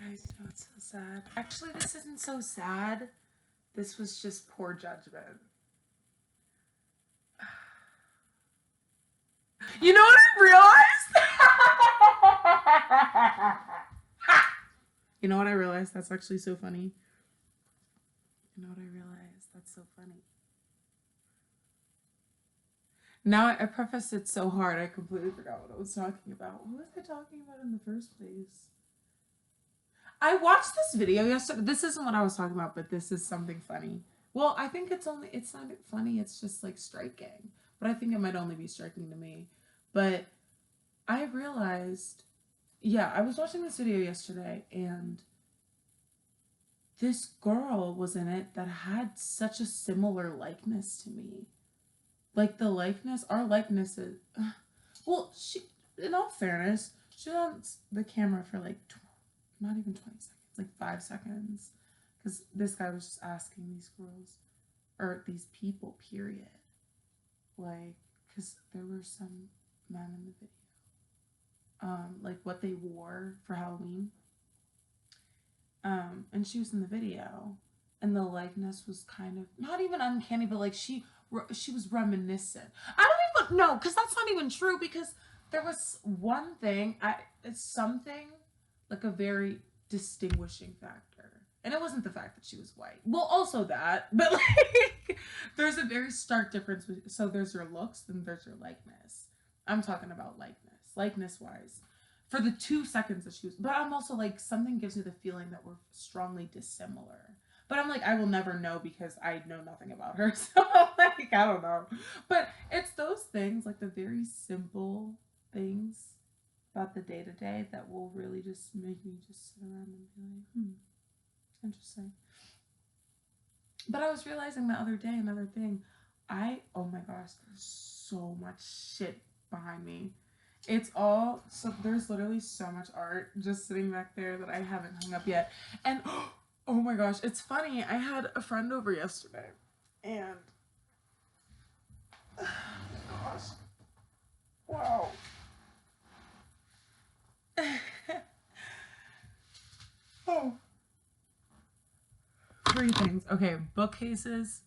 guys, you know it's so sad. Actually, this isn't so sad. This was just poor judgment. You know what I realized? You know what I realized? That's actually so funny. You know what I realized? That's so funny. Now I prefaced it so hard, I completely forgot what I was talking about. What was I talking about in the first place? I watched this video yesterday. This isn't what I was talking about, but this is something funny. Well, I think it's not funny, it's just like striking. But I think it might only be striking to me. But I realized, yeah, I was watching this video yesterday and this girl was in it that had such a similar likeness to me. Like the likeness, our likenesses. Well, she, in all fairness, she was on the camera for like not even 20 seconds, like 5 seconds. Because this guy was just asking these girls, or these people, period. Like, because there were some men in the video. Like what they wore for Halloween. And she was in the video. And the likeness was kind of, not even uncanny, but like she was reminiscent. I don't even know, because that's not even true, because there was one thing, it's something like a very distinguishing factor. And it wasn't the fact that she was white. Well, also that, but like there's a very stark difference. So there's your looks, then there's your likeness. I'm talking about likeness wise. For the 2 seconds that she was, but I'm also like, something gives me the feeling that we're strongly dissimilar. But I'm like, I will never know because I know nothing about her. So like, I don't know. But it's those things, like the very simple things about the day to day that will really just make me just sit around and be like, interesting. But I was realizing the other day, another thing, oh my gosh, there's so much shit behind me. It's all, so there's literally so much art just sitting back there that I haven't hung up yet. And oh my gosh, it's funny. I had a friend over yesterday and oh my gosh. Wow. Oh. Three things. Okay, bookcases.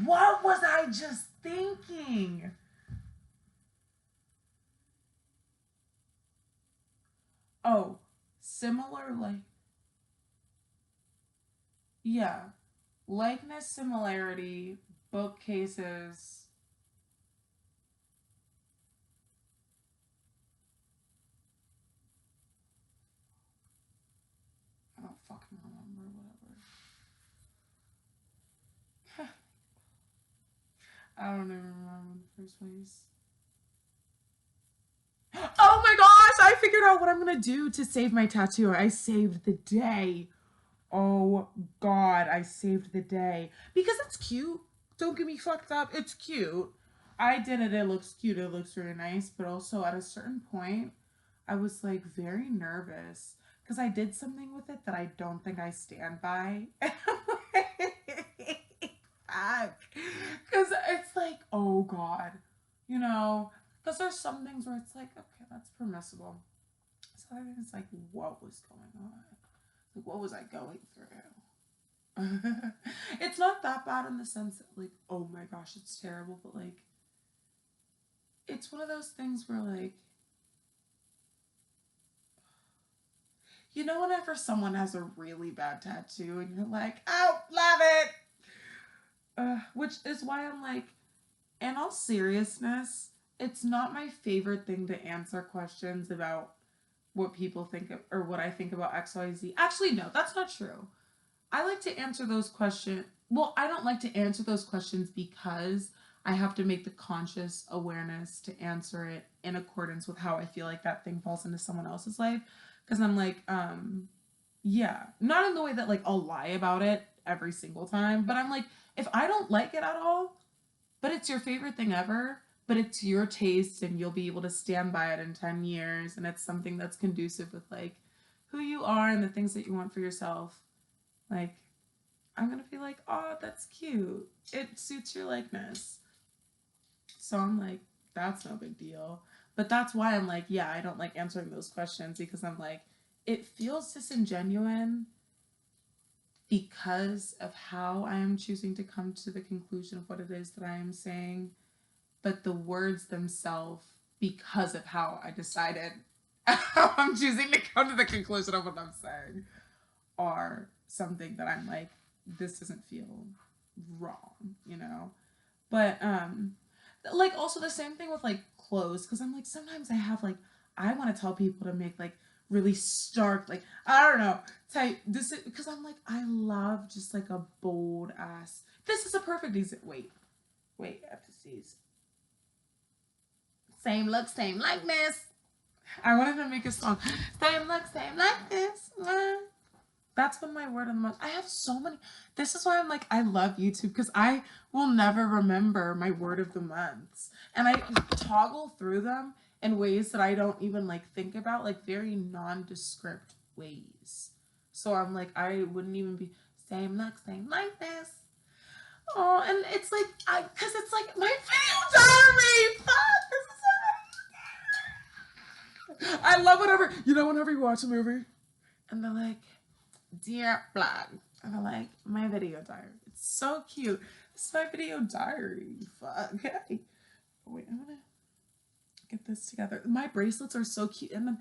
What was I just thinking? Oh, similar, like, yeah, likeness, similarity, bookcases. I don't fucking remember, whatever. I don't even remember in the first place. Oh my gosh, I figured out what I'm gonna do to save my tattoo. I saved the day. Oh god, I saved the day. Because it's cute. Don't get me fucked up. It's cute. I did it. It looks cute. It looks really nice. But also at a certain point, I was like very nervous because I did something with it that I don't think I stand by. Fuck. Because it's like, oh god. You know, because there's some things where it's like, okay, that's permissible. So I think it's like, what was going on? Like, what was I going through? It's not that bad in the sense that, like, oh my gosh, it's terrible, but like, it's one of those things where, like, you know, whenever someone has a really bad tattoo and you're like, oh, love it. Which is why I'm like, in all seriousness, it's not my favorite thing to answer questions about what people think of, or what I think about XYZ. Actually, no, that's not true. I like to answer those questions. Well, I don't like to answer those questions because I have to make the conscious awareness to answer it in accordance with how I feel like that thing falls into someone else's life. Because I'm like, yeah, not in the way that like I'll lie about it every single time, but I'm like, if I don't like it at all, but it's your favorite thing ever, but it's your taste and you'll be able to stand by it in 10 years and it's something that's conducive with like who you are and the things that you want for yourself, like, I'm gonna be like, oh, that's cute. It suits your likeness. So I'm like, that's no big deal. But that's why I'm like, yeah, I don't like answering those questions because I'm like, it feels disingenuous because of how I am choosing to come to the conclusion of what it is that I am saying. But the words themselves, because of how I decided how I'm choosing to come to the conclusion of what I'm saying, are something that I'm like, this doesn't feel wrong, you know? But like also the same thing with like clothes, because I'm like, sometimes I have like, I want to tell people to make like really stark, like, I don't know, type this, because I'm like, I love just like a bold ass, this is a perfect example. Wait, I have to seize. Same look, same likeness. I wanted to make a song. Same look, same likeness. That's been my word of the month. I have so many. This is why I'm like, I love YouTube, because I will never remember my word of the months. And I toggle through them in ways that I don't even like think about, like very nondescript ways. So I'm like, I wouldn't even be same look, same likeness. Oh, and it's like, because it's like my video diary. Fuck, this is so I love whatever, whenever you watch a movie and they're like, dear blog, and I'm like, my video diary. It's so cute. This is my video diary. Fuck. Okay. Wait, I'm gonna get this together. My bracelets are so cute. And then,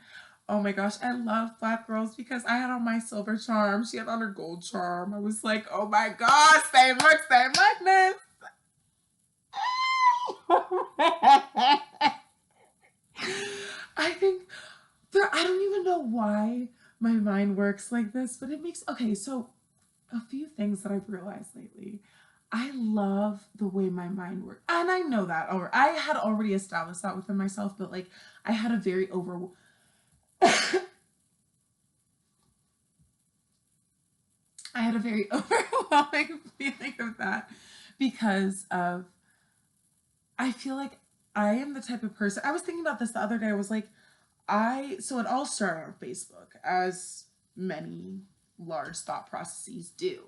oh my gosh, I love Black girls because I had on my silver charm. She had on her gold charm. I was like, oh my gosh, same look, same likeness. I think I don't even know why my mind works like this, but it makes, okay, so a few things that I've realized lately. I love the way my mind works. And I know that, or I had already established that within myself, but like I had a very I had a very overwhelming feeling of that because of, I feel like I am the type of person, I was thinking about this the other day. I was like, so it all started on Facebook, as many large thought processes do.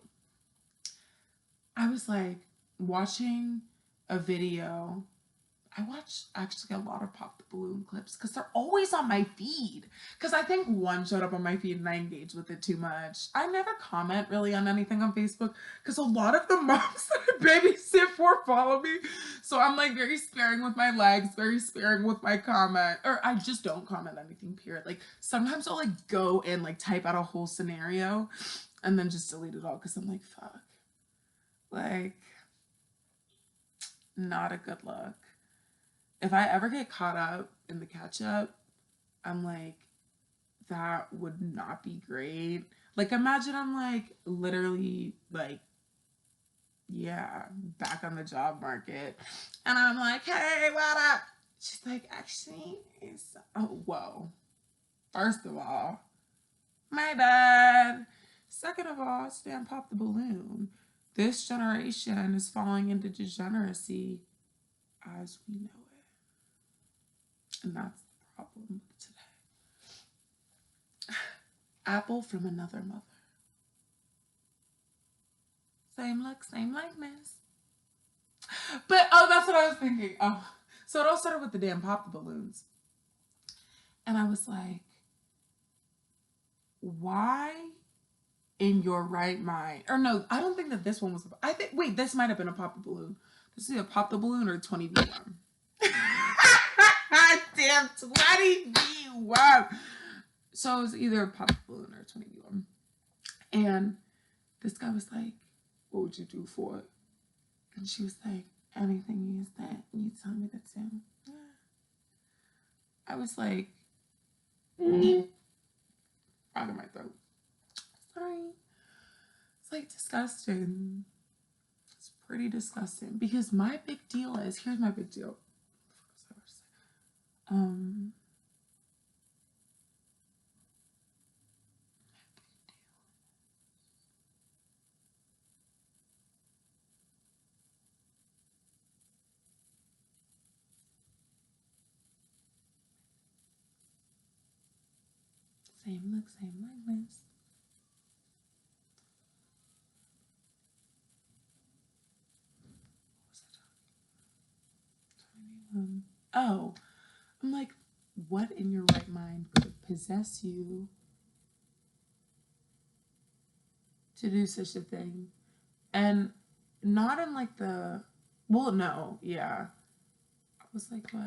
I was like watching a video. I watch actually a lot of Pop the Balloon clips because they're always on my feed. Because I think one showed up on my feed and I engaged with it too much. I never comment really on anything on Facebook because a lot of the moms that I babysit for follow me. So I'm like very sparing with my likes, very sparing with my comment. Or I just don't comment anything, period. Like sometimes I'll like go and like type out a whole scenario and then just delete it all because I'm like, fuck. Like, not a good look. If I ever get caught up in the catch up, I'm like, that would not be great. Like, imagine I'm like literally like, yeah, back on the job market. And I'm like, hey, what up? She's like, actually, it's, oh, whoa. First of all, my bad. Second of all, Stan Pop the Balloon. This generation is falling into degeneracy as we know it. And that's the problem today. Apple from another mother. Same look, same likeness. But, oh, that's what I was thinking. Oh, so it all started with the damn Pop the Balloons. And I was like, why in your right mind? Or no, I don't think that this one was, I think, wait, this might have been a Pop the Balloon. This is a Pop the Balloon or a 20v1. Damn, 20v1. So it was either a Pop the Balloon or a 20v1. And this guy was like, what would you do for it? And she was like, anything you said, you tell me to do. Yeah. I was like, frog in my throat. Sorry. It's like disgusting. It's pretty disgusting. Because my big deal is, here's my big deal. Same look, same likeness. What was I talking? Oh, I'm like, what in your right mind could possess you to do such a thing? And not in like the, well, no, yeah. I was like, what?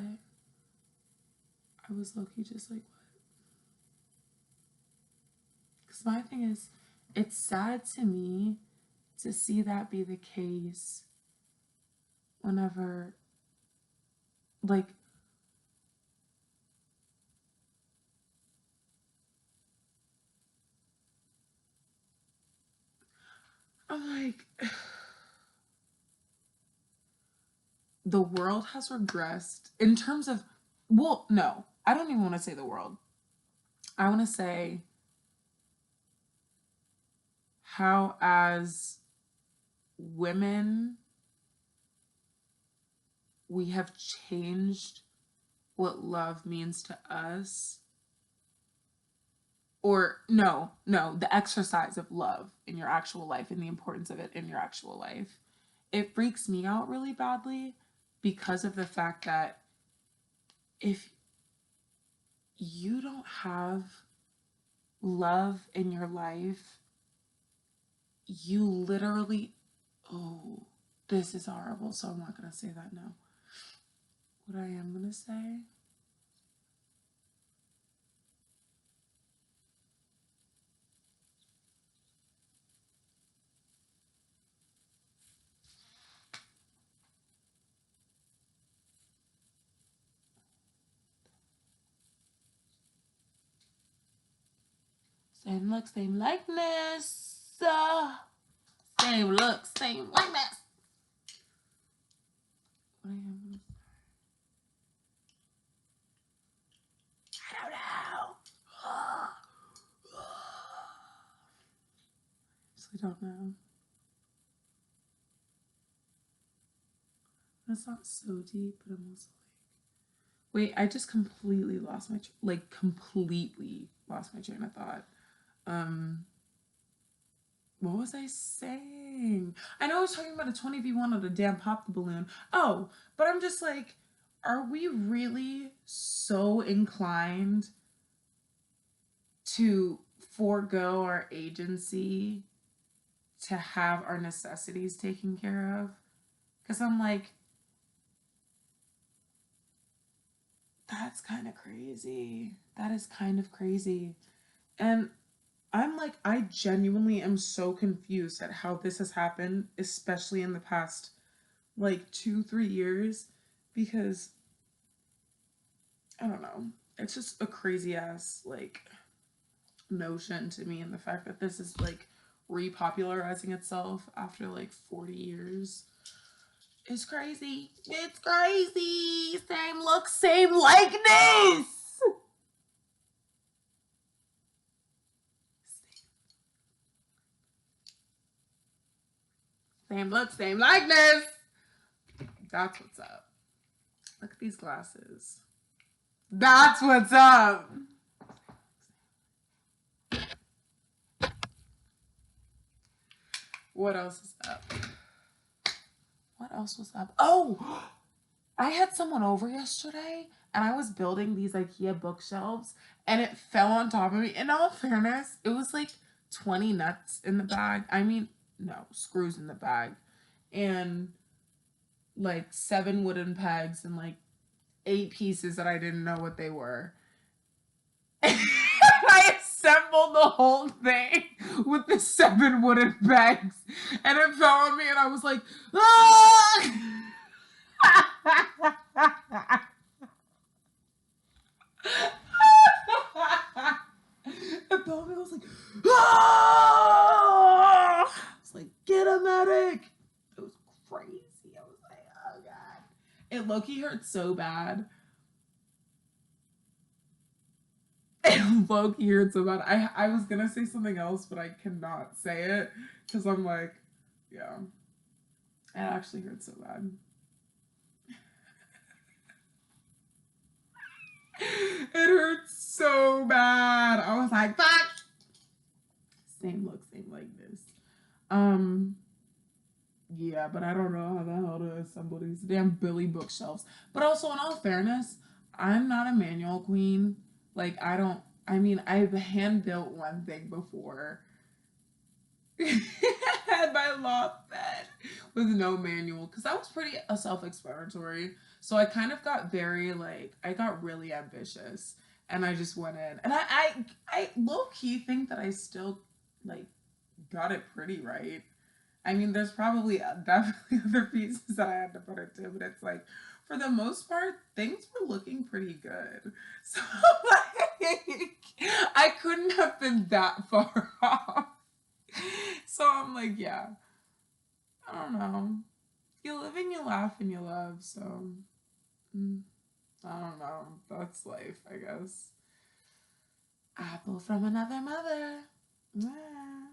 I was low-key just like, what? Because my thing is, it's sad to me to see that be the case whenever, like, I'm like, the world has regressed in terms of, well, no, I don't even want to say the world. I want to say how, as women, we have changed what love means to us. Or no, the exercise of love in your actual life and the importance of it in your actual life. It freaks me out really badly because of the fact that if you don't have love in your life, you literally, oh, this is horrible, so I'm not going to say that now. What I am going to say, same look, same likeness. Same look, same likeness. What I am going to say, I don't know. I don't know. That's not so deep, but I'm also like, wait, I just completely lost my completely lost my train of thought. What was I saying? I know I was talking about a 20v1 of the damn pop the balloon. Oh, but I'm just like, are we really so inclined to forego our agency to have our necessities taken care of? Because I'm like, that's kind of crazy. That is kind of crazy. And I'm like, I genuinely am so confused at how this has happened, especially in the past like 2-3 years, because I don't know. It's just a crazy ass like notion to me, and the fact that this is like repopularizing itself after like 40 years is crazy. It's crazy. Same look, same likeness. Same look, same likeness. That's what's up. Look at these glasses. That's what's up. What else is up? What else was up? Oh, I had someone over yesterday and I was building these IKEA bookshelves and it fell on top of me. In all fairness, it was like 20 nuts in the bag. I mean, no, screws in the bag. And like 7 wooden pegs and like 8 pieces that I didn't know what they were. I assembled the whole thing with the 7 wooden pegs and it fell on me and I was like, ah! It fell on me. I was like, ah! I was like, get a medic. It was crazy. I was like, oh god. It low-key hurt so bad. It low-key hurt so bad. I was gonna say something else, but I cannot say it because I'm like, yeah. It actually hurt so bad. It hurts so bad. I was like, fuck. Same look, same likeness. Yeah, but I don't know how the hell to assemble these damn Billy bookshelves. But also, in all fairness, I'm not a manual queen. Like, I don't, I mean, I've hand built one thing before. Had my loft bed with no manual because that was pretty self-explanatory. So I kind of got very like I got really ambitious and I just went in and I low key think that I still like got it pretty right. I mean, there's probably definitely other pieces that I had to put into, but it's like for the most part, things were looking pretty good. So like I couldn't have been that far off. So I'm like, yeah, I don't know. You live and you laugh and you love, so I don't know. That's life, I guess. Apple from another mother. Yeah.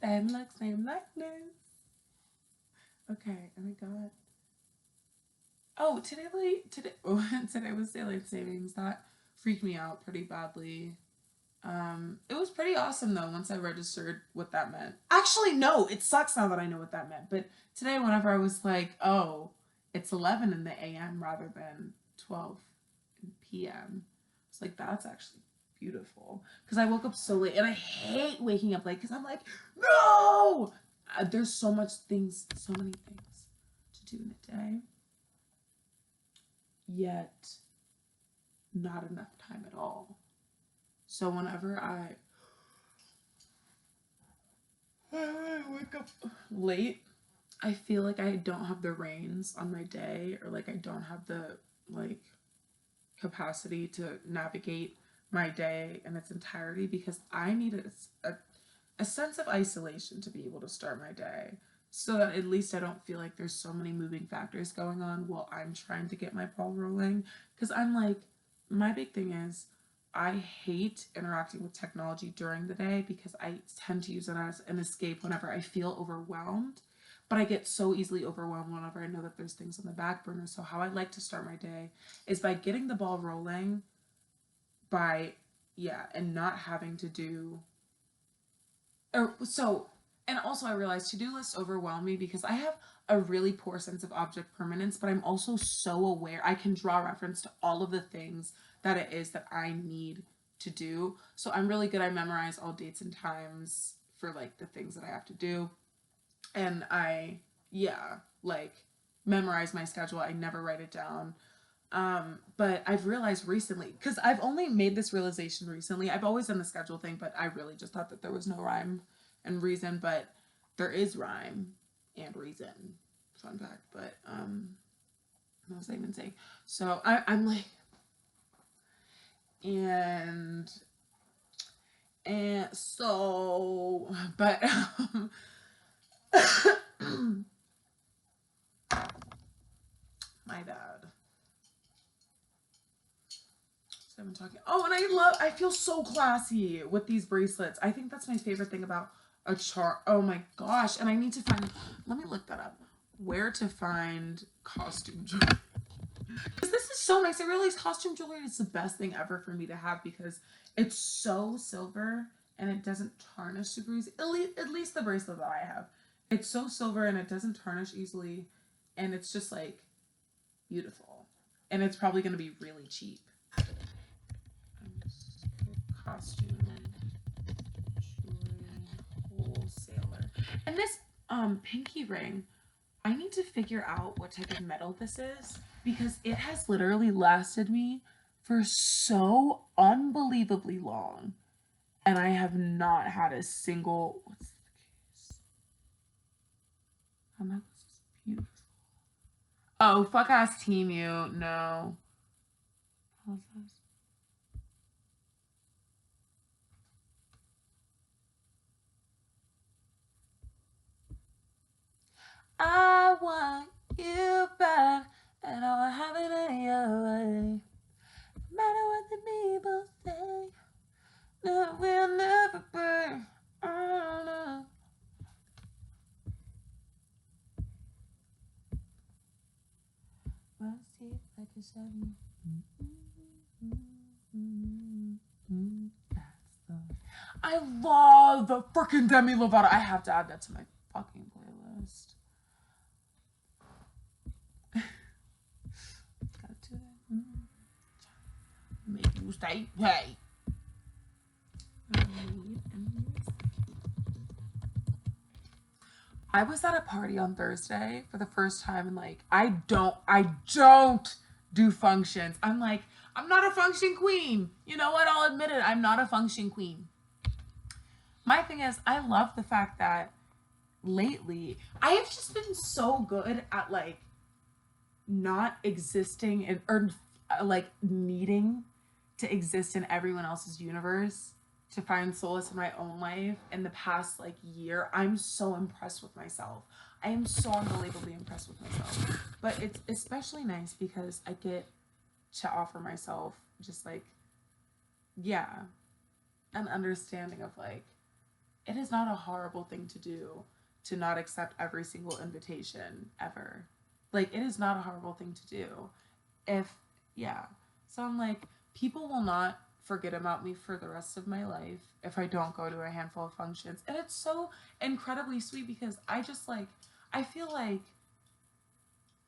Same look, same likeness. Okay, and I got. Oh, today was daylight savings. That freaked me out pretty badly. It was pretty awesome though once I registered what that meant. Actually, no, it sucks now that I know what that meant. But today, whenever I was like, oh, it's 11 in the AM rather than 12 in PM, it's like, that's actually beautiful. Because I woke up so late and I hate waking up late because I'm like, no! There's so many things to do in a day, yet not enough time at all. So whenever I wake up late, I feel like I don't have the reins on my day or like I don't have the like capacity to navigate my day in its entirety because I need a sense of isolation to be able to start my day so that at least I don't feel like there's so many moving factors going on while I'm trying to get my ball rolling. Because I'm like, my big thing is I hate interacting with technology during the day because I tend to use it as an escape whenever I feel overwhelmed. But I get so easily overwhelmed whenever I know that there's things on the back burner. So how I like to start my day is by getting the ball rolling by, yeah, and not having to do, and also I realized to-do lists overwhelm me because I have a really poor sense of object permanence, but I'm also so aware I can draw reference to all of the things that it is that I need to do. So I'm really good. I memorize all dates and times for like the things that I have to do. And I, yeah, like memorize my schedule. I never write it down. But I've realized recently, because I've only made this realization recently, I've always done the schedule thing, but I really just thought that there was no rhyme and reason, but there is rhyme and reason. Fun fact, but what was I even saying? So I'm like, and so, but my bad. So I've been talking. Oh, and I feel so classy with these bracelets. I think that's my favorite thing about a chart. Oh my gosh. And I need to find, let me look that up. Where to find costume jewelry. Because this is so nice. I realize costume jewelry is the best thing ever for me to have because it's so silver and it doesn't tarnish super easy. At least the bracelet that I have. It's so silver and it doesn't tarnish easily. And it's just like beautiful. And it's probably going to be really cheap. Costume jewelry wholesaler. And this pinky ring, I need to figure out what type of metal this is because it has literally lasted me for so unbelievably long. And I have not had a single, what's the case? Oh, this is beautiful. Oh, fuck ass Temu. No. Apologize. I want you back, and I'll have it any other way. No matter what the people say, that we'll never be. Oh, no. What's he I love freaking Demi Lovato. I have to add that to my fucking playlist. Gotta do that. Make you stay. Hey. I was at a party on Thursday for the first time, and like I don't do functions. I'm like, I'm not a function queen. You know what? I'll admit it. I'm not a function queen. My thing is, I love the fact that lately I have just been so good at like not existing or like needing to exist in everyone else's universe to find solace in my own life. In the past like year, I'm so impressed with myself. I am so unbelievably impressed with myself. But it's especially nice because I get to offer myself just like, yeah, an understanding of like, it is not a horrible thing to do to not accept every single invitation ever. Like, it is not a horrible thing to do. If, yeah. So I'm like, people will not forget about me for the rest of my life if I don't go to a handful of functions. And it's so incredibly sweet because I just like, I feel like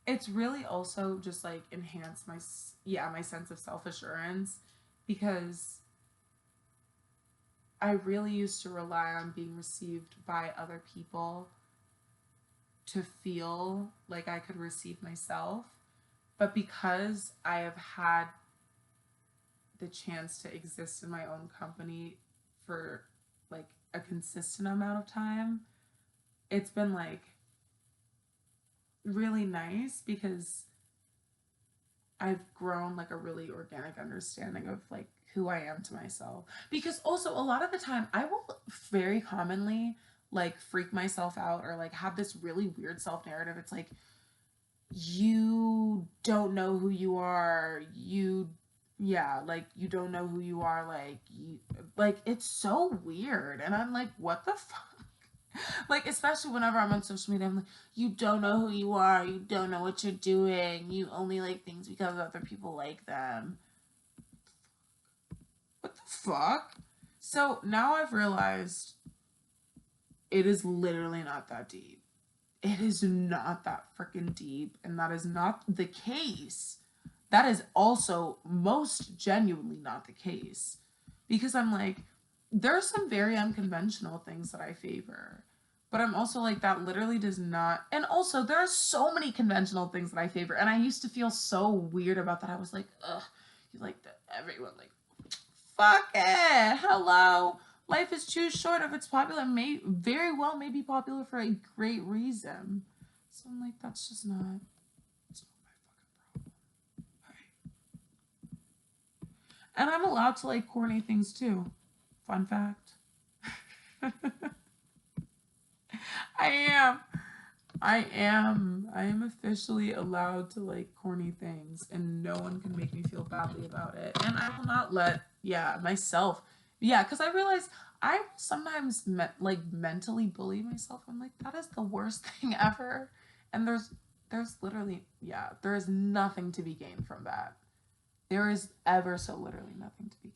it's really also just like enhanced my, my sense of self-assurance because I really used to rely on being received by other people to feel like I could receive myself. But because I have had the chance to exist in my own company for like a consistent amount of time, it's been like really nice because I've grown like a really organic understanding of like who I am to myself. Because also a lot of the time I will very commonly like freak myself out or like have this really weird self narrative. It's like, you don't know who you are. Like you don't know who you are. Like it's so weird. And I'm like, what the fuck? Like, especially whenever I'm on social media, I'm like, you don't know who you are. You don't know what you're doing. You only like things because other people like them. What the fuck? So now I've realized it is literally not that deep. It is not that freaking deep. And that is not the case. That is also most genuinely not the case. Because I'm like, there are some very unconventional things that I favor. But I'm also like, that literally does not. And also, there are so many conventional things that I favor. And I used to feel so weird about that. I was like, ugh, you like that everyone, like, fuck it. Hello. Life is too short. If it's popular, may very well may be popular for a great reason. So I'm like, that's just not. It's not my fucking problem. Right. And I'm allowed to like corny things too. Fun fact. I am. I am officially allowed to like corny things and no one can make me feel badly about it. And I will not let, myself. Yeah, because I realize I sometimes like mentally bully myself. I'm like, that is the worst thing ever. And there's literally, there is nothing to be gained from that. There is ever so literally nothing to be gained.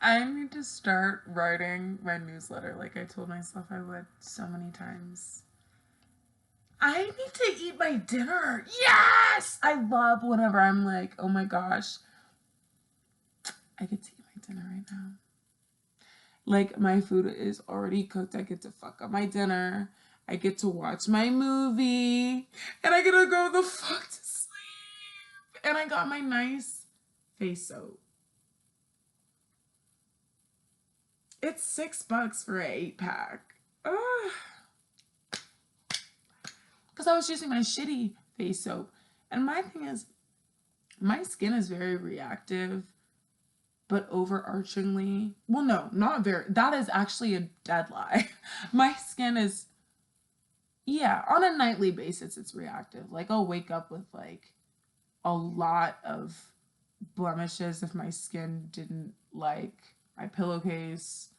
I need to start writing my newsletter like I told myself I would so many times. I need to eat my dinner. Yes! I love whenever I'm like, oh my gosh, I get to eat my dinner right now. Like, my food is already cooked. I get to fuck up my dinner. I get to watch my movie. And I get to go the fuck to sleep. And I got my nice face soap. It's $6 for an 8-pack. Because I was using my shitty face soap. And my thing is, my skin is very reactive, but overarchingly, well, no, not very. That is actually a dead lie. My skin is, yeah, on a nightly basis, it's reactive. Like, I'll wake up with like a lot of blemishes if my skin didn't like my pillowcase,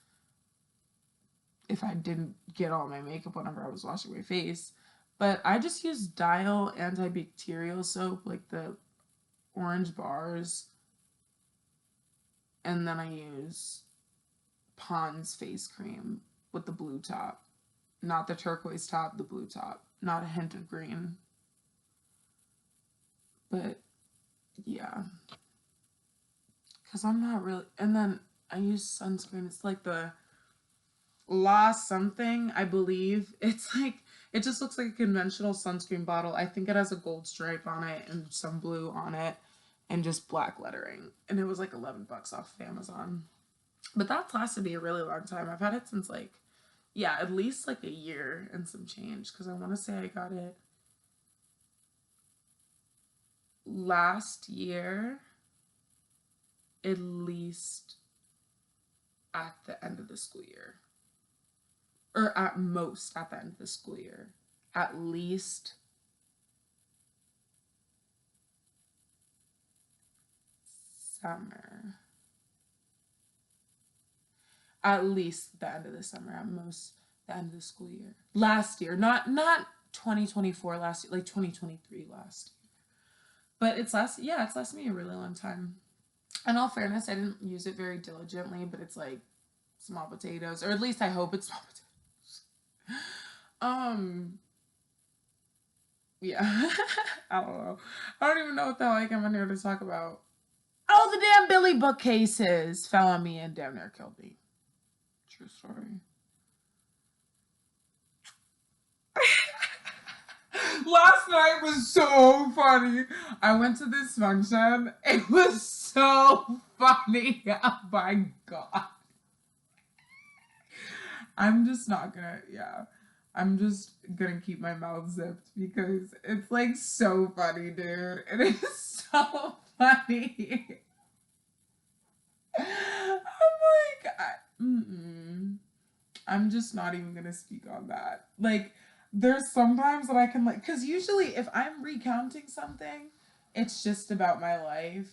if I didn't get all my makeup whenever I was washing my face. But I just use Dial antibacterial soap, like the orange bars. And then I use Pond's face cream with the blue top. Not the turquoise top, the blue top. Not a hint of green. But, yeah. Because I'm not really... And then I use sunscreen. It's like the La something, I believe. It's like... It just looks like a conventional sunscreen bottle. I think it has a gold stripe on it and some blue on it and just black lettering. And it was like $11 off of Amazon. But that's lasted me a really long time. I've had it since like, yeah, at least like a year and some change. Because I want to say I got it last year, at least at the end of the school year. Or at most at the end of the school year. At least summer. At least the end of the summer. At most the end of the school year. Last year. Not 2024 last year. Like 2023 last year. But it's lasted me a really long time. In all fairness, I didn't use it very diligently, but it's like small potatoes. Or at least I hope it's small potatoes. Yeah. I don't know. I don't even know what the hell I came in here to talk about. Oh, the damn Billy bookcases fell on me and damn near killed me. True story. Last night was so funny. I went to this function. It was so funny. Oh my God. I'm just not gonna, yeah. I'm just gonna keep my mouth zipped because it's like so funny, dude. It is so funny. I'm like, I'm just not even gonna speak on that. Like, there's sometimes that I can like, because usually if I'm recounting something, it's just about my life.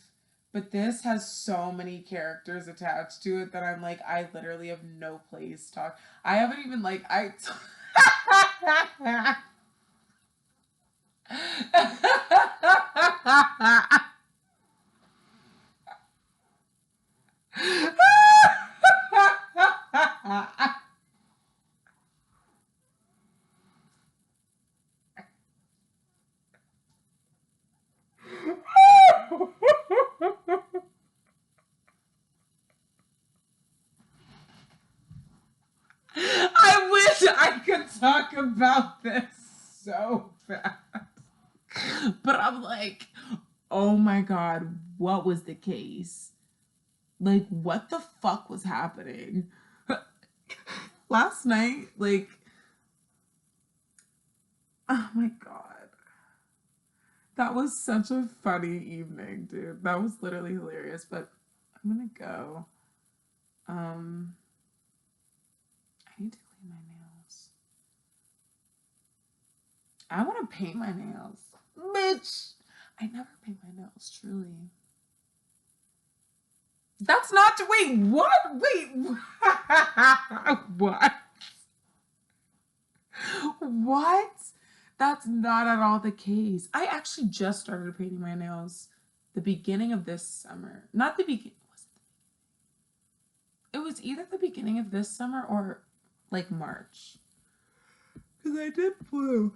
But this has so many characters attached to it that I'm like, I literally have no place to talk. I haven't even like, I wish I could talk about this so fast. But I'm like, oh my God, what was the case? Like, what the fuck was happening? Last night, like, oh my God. That was such a funny evening, dude. That was literally hilarious, but I'm gonna go. I need to clean my nails. I want to paint my nails. Bitch! I never paint my nails, truly. That's not, wait, what? Wait, what? What? That's not at all the case. I actually just started painting my nails the beginning of this summer. Not the beginning. was either the beginning of this summer or like March. Because I did blue.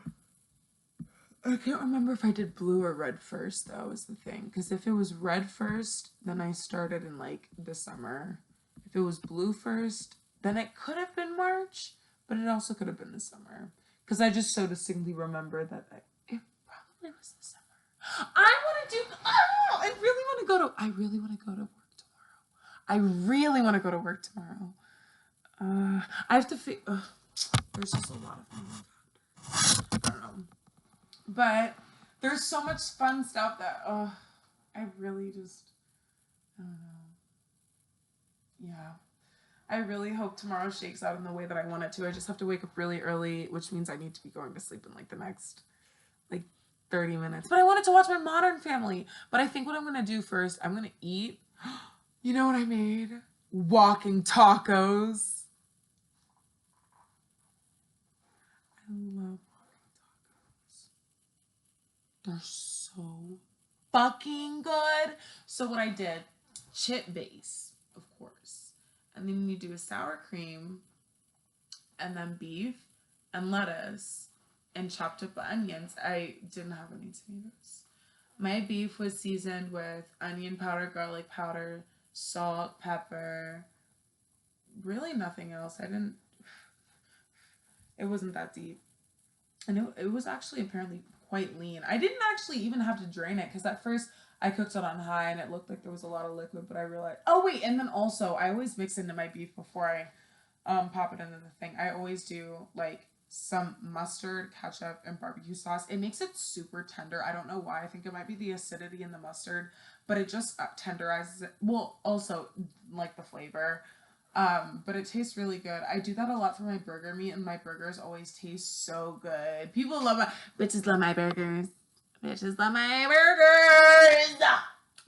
I can't remember if I did blue or red first, though, is the thing. Because if it was red first, then I started in like the summer. If it was blue first, then it could have been March, but it also could have been the summer. Because I just so distinctly remember that it probably was the summer. I want to do. Oh, I really want to go to work tomorrow. I really want to go to work tomorrow. I have to. There's just a lot of things. I don't know. But there's so much fun stuff that, I really just, I don't know. Yeah. I really hope tomorrow shakes out in the way that I want it to. I just have to wake up really early, which means I need to be going to sleep in like the next, like 30 minutes. But I wanted to watch my Modern Family. But I think what I'm going to do first, I'm going to eat. You know what I made? Walking tacos. I love they're so fucking good. So what I did, chip base, of course. And then you do a sour cream and then beef and lettuce and chopped up onions. I didn't have any tomatoes. My beef was seasoned with onion powder, garlic powder, salt, pepper, really nothing else. It wasn't that deep. And it was actually apparently quite lean. I didn't actually even have to drain it because at first I cooked it on high and it looked like there was a lot of liquid, but I realized, oh wait, and then also I always mix into my beef before I pop it into the thing. I always do like some mustard, ketchup, and barbecue sauce. It makes it super tender. I don't know why. I think it might be the acidity in the mustard, but it just tenderizes it. Well, also like the flavor. But it tastes really good. I do that a lot for my burger meat, and my burgers always taste so good. People love my bitches love my burgers. Bitches love my burgers.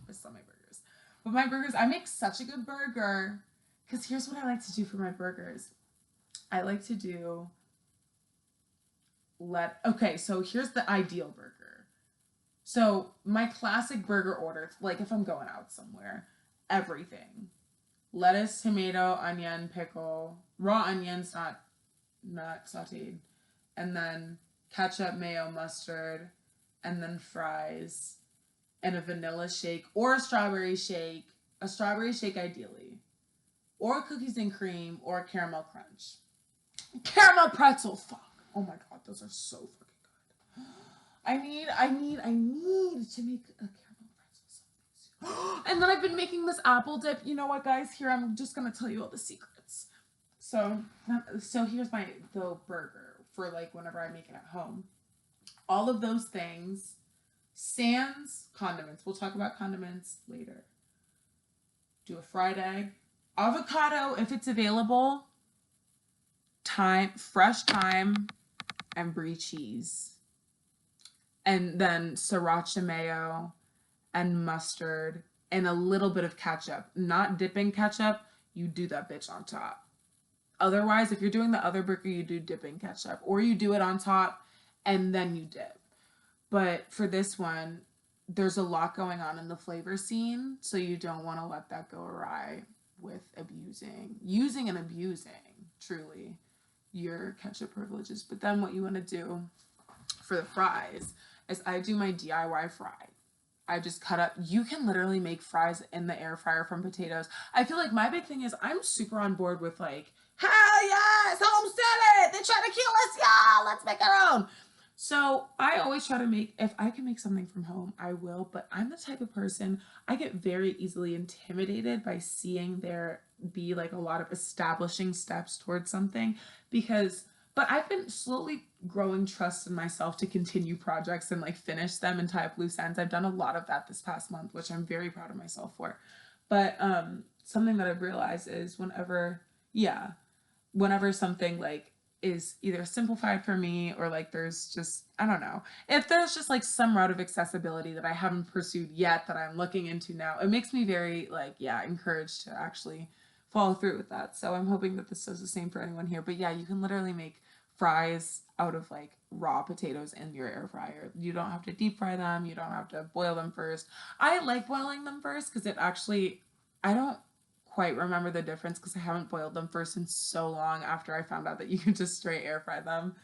Bitches love my burgers. But my burgers, I make such a good burger. Because here's what I like to do for my burgers. I like to do okay, so here's the ideal burger. So my classic burger order, like if I'm going out somewhere, everything. Lettuce, tomato, onion, pickle, raw onions, not sauteed, and then ketchup, mayo, mustard, and then fries, and a vanilla shake or a strawberry shake ideally, or cookies and cream, or caramel crunch, caramel pretzel. Fuck! Oh my god, those are so fucking good. I need to make a caramel pretzel. And then I've been making this apple dip. You know what, guys? Here, I'm just gonna tell you all the secrets. So here's the burger for like whenever I make it at home. All of those things, sans condiments. We'll talk about condiments later. Do a fried egg, avocado if it's available, fresh thyme, and brie cheese, and then sriracha mayo and mustard and a little bit of ketchup. Not dipping ketchup, you do that bitch on top. Otherwise, if you're doing the other burger, you do dipping ketchup, or you do it on top and then you dip. But for this one, there's a lot going on in the flavor scene, so you don't want to let that go awry with using and abusing, truly, your ketchup privileges. But then what you want to do for the fries is I do my DIY fry. I just cut up. You can literally make fries in the air fryer from potatoes. I feel like my big thing is I'm super on board with like, hell yes, homestead it. They try to kill us, yeah, let's make our own. So I always try to make, if I can make something from home, I will. But I'm the type of person, I get very easily intimidated by seeing there be like a lot of establishing steps towards something but I've been slowly growing trust in myself to continue projects and like finish them and tie up loose ends. I've done a lot of that this past month, which I'm very proud of myself for. But something that I've realized is whenever something like is either simplified for me or like there's just, I don't know, if there's just like some route of accessibility that I haven't pursued yet that I'm looking into now, it makes me very like, encouraged to actually follow through with that. So I'm hoping that this does the same for anyone here. But yeah, you can literally make fries out of like raw potatoes in your air fryer. You don't have to deep fry them. You don't have to boil them first. I like boiling them first because it actually, I don't quite remember the difference because I haven't boiled them first in so long after I found out that you can just straight air fry them.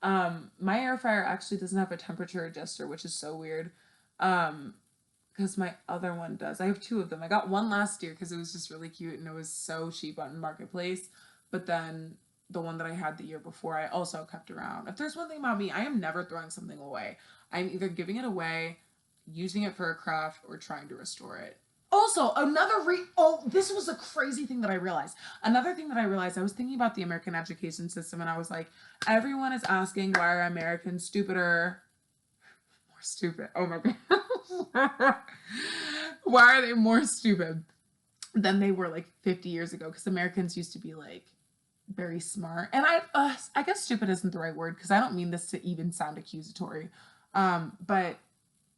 My air fryer actually doesn't have a temperature adjuster, which is so weird. Because my other one does. I have two of them. I got one last year because it was just really cute and it was so cheap on Marketplace. But then the one that I had the year before, I also kept around. If there's one thing about me, I am never throwing something away. I'm either giving it away, using it for a craft, or trying to restore it. Also, this was a crazy thing that I realized. Another thing that I realized, I was thinking about the American education system and I was like, everyone is asking why are Americans stupider? More stupid. Oh my God. Why are they more stupid than they were like 50 years ago? Because Americans used to be like very smart. And I guess stupid isn't the right word because I don't mean this to even sound accusatory. But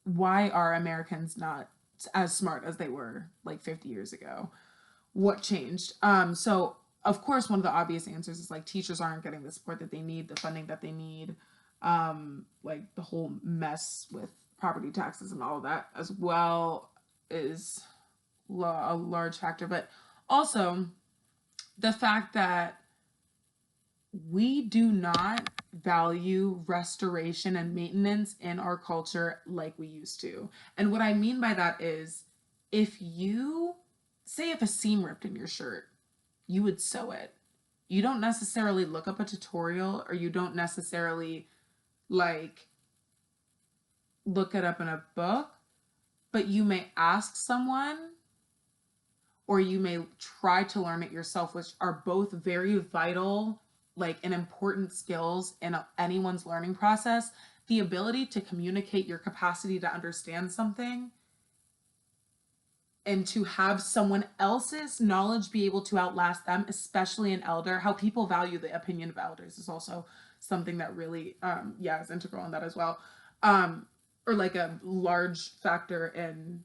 why are Americans not as smart as they were like 50 years ago? What changed? So of course, one of the obvious answers is like teachers aren't getting the support that they need, the funding that they need, like the whole mess with property taxes and all of that as well is a large factor. But also the fact that we do not value restoration and maintenance in our culture like we used to. And what I mean by that is if a seam ripped in your shirt, you would sew it. You don't necessarily look up a tutorial or you don't necessarily like look it up in a book, but you may ask someone or you may try to learn it yourself, which are both very vital like and important skills in anyone's learning process. The ability to communicate your capacity to understand something and to have someone else's knowledge be able to outlast them, especially an elder. How people value the opinion of elders is also something that really is integral in that as well, or like a large factor in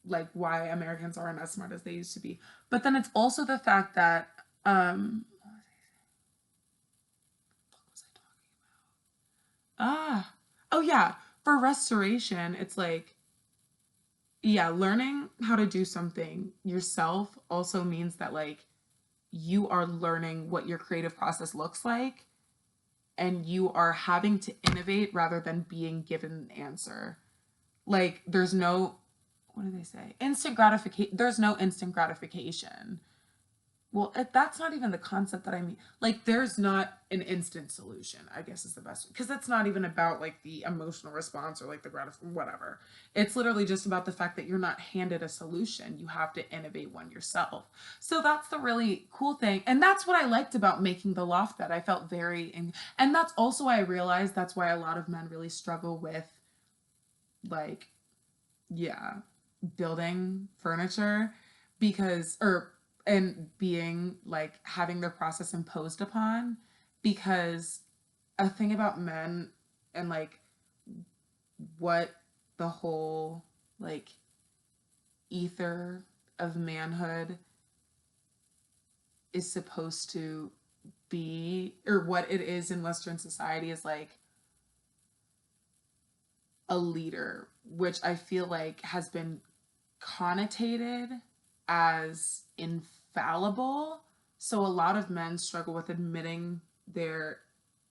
like why Americans aren't as smart as they used to be. But then it's also the fact that oh yeah, for restoration, it's like, yeah, learning how to do something yourself also means that like you are learning what your creative process looks like and you are having to innovate rather than being given an answer. Like there's no, what do they say? Instant gratification. There's no instant gratification. Well, that's not even the concept that I mean. Like, there's not an instant solution, I guess is the best. Because that's not even about, like, the emotional response or, like, the whatever. It's literally just about the fact that you're not handed a solution. You have to innovate one yourself. So that's the really cool thing. And that's what I liked about making the loft bed. I felt and that's also why I realized that's why a lot of men really struggle with, like, yeah, building furniture and being like having their process imposed upon, because a thing about men and like what the whole like ether of manhood is supposed to be, or what it is in Western society, is like a leader, which I feel like has been connotated as infallible. So a lot of men struggle with admitting their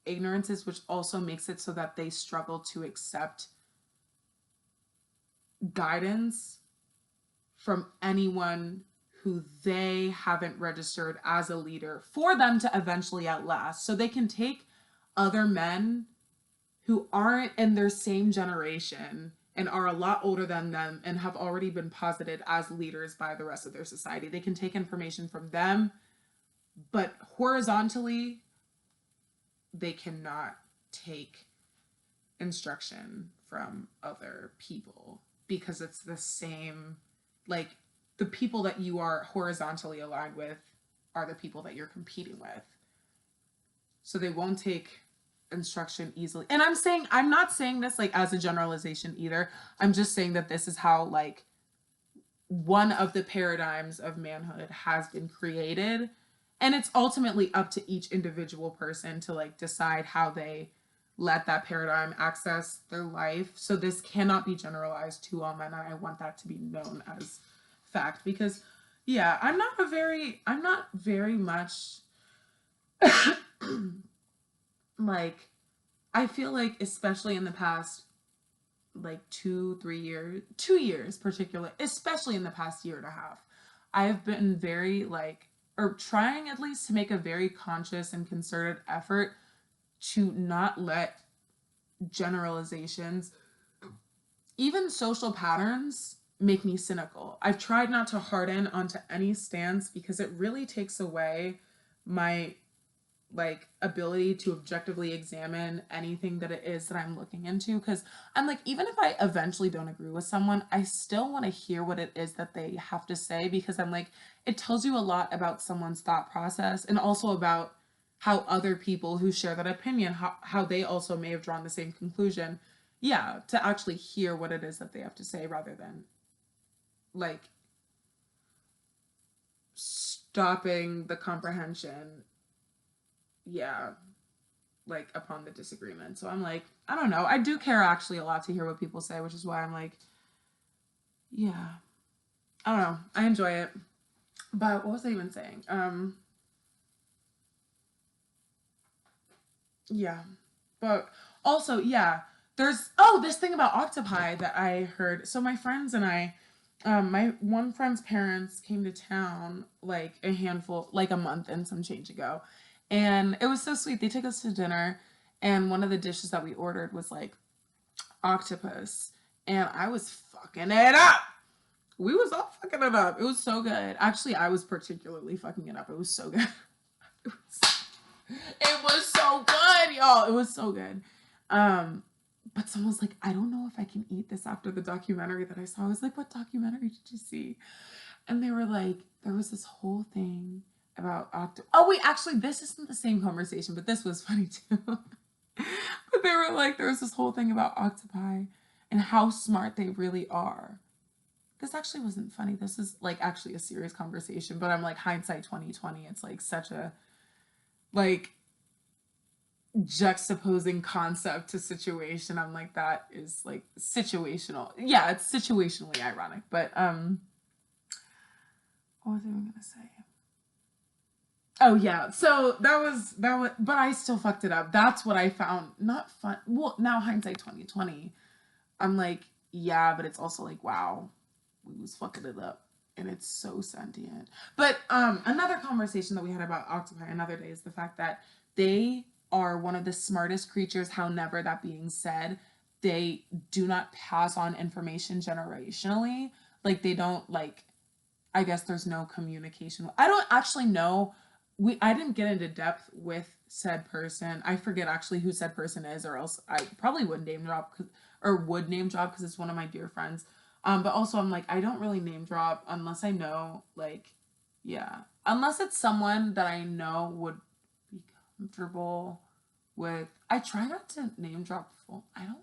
ignorances, which also makes it so that they struggle to accept guidance from anyone who they haven't registered as a leader for them to eventually outlast. So they can take other men who aren't in their same generation and are a lot older than them and have already been posited as leaders by the rest of their society. They can take information from them, but horizontally, they cannot take instruction from other people because it's the same, like the people that you are horizontally aligned with are the people that you're competing with. So they won't take instruction easily. And I'm not saying this like as a generalization either. I'm just saying that this is how like one of the paradigms of manhood has been created, and it's ultimately up to each individual person to like decide how they let that paradigm access their life. So this cannot be generalized to all men, and I want that to be known as fact, because Yeah, I'm not very much like, I feel like, especially in the past, like 2 3 years, 2 years particularly, especially in the past year and a half, I have been very like, or trying at least to make a very conscious and concerted effort to not let generalizations, even social patterns, make me cynical. I've tried not to harden onto any stance because it really takes away my like ability to objectively examine anything that it is that I'm looking into, because I'm like, even if I eventually don't agree with someone, I still want to hear what it is that they have to say, because I'm like, it tells you a lot about someone's thought process, and also about how other people who share that opinion, how they also may have drawn the same conclusion. Yeah, to actually hear what it is that they have to say, rather than like stopping the comprehension. Yeah, like upon the disagreement. So I'm like, I don't know. I do care actually a lot to hear what people say, which is why I'm like, yeah, I don't know. I enjoy it. But what was I even saying? Yeah. But also, yeah, there's, oh, this thing about octopi that I heard. So my friends and I, my one friend's parents came to town like a handful, like a month and some change ago. And it was so sweet. They took us to dinner, and one of the dishes that we ordered was like octopus, and I was fucking it up. We was all fucking it up. It was so good. Actually, I was particularly fucking it up. It was so good. It was so good, y'all. It was so good. Um, but someone was like, I don't know if I can eat this after the documentary that I saw. I was like, what documentary did you see? And they were like, there was this whole thing about oh wait, actually this isn't the same conversation, but this was funny too. But they were like, there was this whole thing about octopi and how smart they really are. This actually wasn't funny. This is like actually a serious conversation, but I'm like, hindsight 2020. It's like such a like juxtaposing concept to situation. I'm like, that is like situational. Yeah, it's situationally ironic. But what was I even gonna say? Oh yeah. So that was but I still fucked it up. That's what I found not fun. Well, now hindsight 2020. I'm like, yeah, but it's also like, wow, we was fucking it up. And it's so sentient. But another conversation that we had about octopi another day is the fact that they are one of the smartest creatures. However, that being said, they do not pass on information generationally. Like they don't like, I guess there's no communication. I don't actually know. I didn't get into depth with said person. I forget actually who said person is, or else I probably would name drop, or would name drop because it's one of my dear friends. But also I'm like, I don't really name drop unless I know, like, yeah, unless it's someone that I know would be comfortable with. I try not to name drop full. I don't.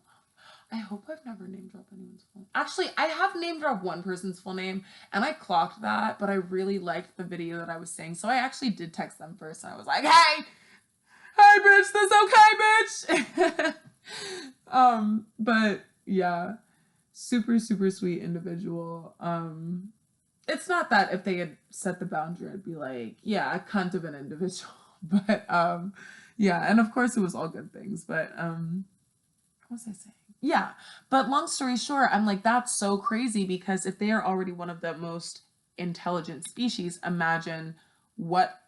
I hope I've never name dropped anyone's full name. Actually, I have name dropped one person's full name, and I clocked that, but I really liked the video that I was saying, so I actually did text them first, and I was like, hey, hey, bitch, this okay, bitch? But yeah, super, super sweet individual. It's not that if they had set the boundary, I'd be like, yeah, I cunt of an individual. But yeah, and of course it was all good things. But what was I saying? Yeah. But long story short, I'm like, that's so crazy, because if they are already one of the most intelligent species, imagine what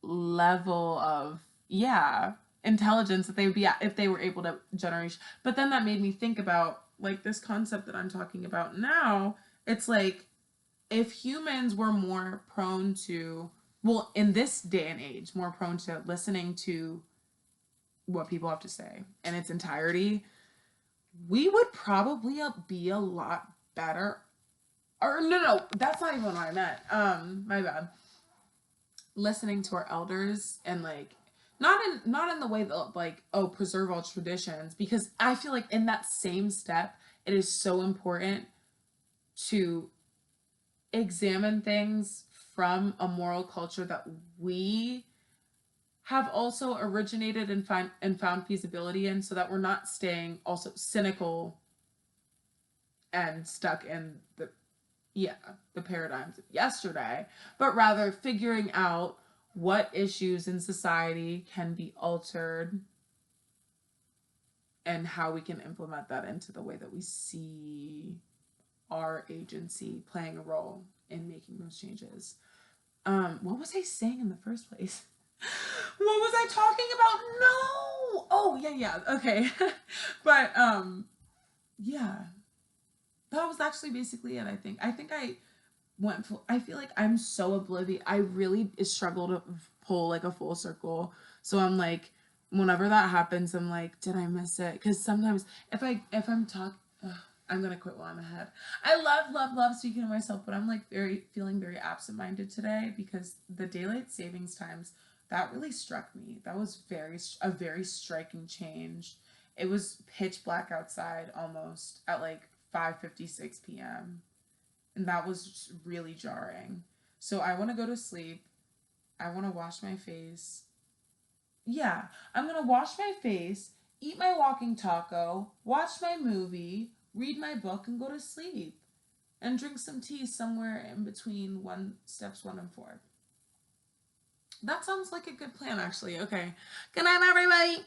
level of, yeah, intelligence that they would be at if they were able to generate. But then that made me think about like this concept that I'm talking about now. It's like, if humans were more prone to, well, in this day and age, more prone to listening to what people have to say in its entirety, we would probably be a lot better. Or no, that's not even what I meant. My bad. Listening to our elders, and like, not in the way that like, oh, preserve all traditions, because I feel like in that same step, it is so important to examine things from a moral culture that we have also originated and found feasibility in, so that we're not staying also cynical and stuck in the yeah, the paradigms of yesterday, but rather figuring out what issues in society can be altered and how we can implement that into the way that we see our agency playing a role in making those changes. What was I saying in the first place? What was I talking about? No. Oh, yeah. Okay. But yeah. That was actually basically it, I think. I went full, I feel like I'm so oblivious. I really struggle to pull like a full circle. So I'm like, whenever that happens, I'm like, did I miss it? Because sometimes if I'm talking, I'm gonna quit while I'm ahead. I love speaking to myself, but I'm like feeling very absent-minded today because the daylight savings times, that really struck me. That was a very striking change. It was pitch black outside almost at like 5:56 p.m. And that was really jarring. So I want to go to sleep. I want to wash my face. Yeah, I'm going to wash my face, eat my walking taco, watch my movie, read my book, and go to sleep. And drink some tea somewhere in between steps 1 and 4. That sounds like a good plan, actually. Okay. Good night, everybody.